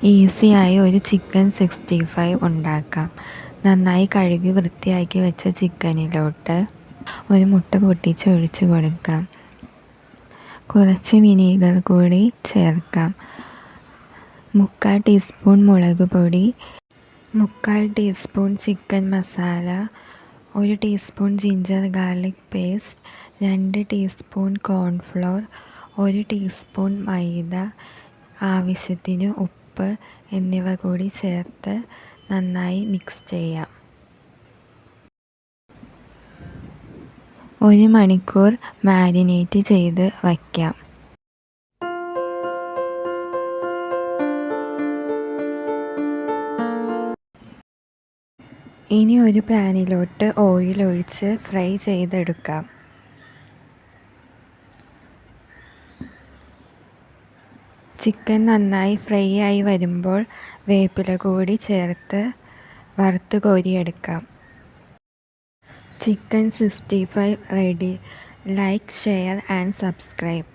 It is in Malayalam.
ഈസിയായി ഒരു ചിക്കൻ 65 ഉണ്ടാക്കാം. നന്നായി കഴുകി വൃത്തിയാക്കി വെച്ച ചിക്കനിലോട്ട് ഒരു മുട്ട പൊട്ടിച്ച് ഒഴിച്ച് കൊടുക്കാം. കുറച്ച് വിനീഗർ കൂടി ചേർക്കാം. 3/4 ടീസ്പൂൺ മുളക് പൊടി, 3/4 teaspoon chicken masala, 1 teaspoon ginger garlic paste, 2 teaspoon cornflour, 1 teaspoon maida, ആവശ്യത്തിന് ഉപ്പ് എന്നിവ കൂടി ചേർത്ത് നന്നായി മിക്സ് ചെയ്യാം. 1 മണിക്കൂർ മാരിനേറ്റ് ചെയ്ത് വയ്ക്കാം. ഇനി ഒരു പാനിലോട്ട് ഓയിൽ ഒഴിച്ച് ഫ്രൈ ചെയ്തെടുക്കാം. ചിക്കൻ നന്നായി ഫ്രൈ ആയി വരുമ്പോൾ വേപ്പില കൂടി ചേർത്ത് വറുത്ത് കോരിയെടുക്കാം. Chicken 65 ready. Like, share and subscribe.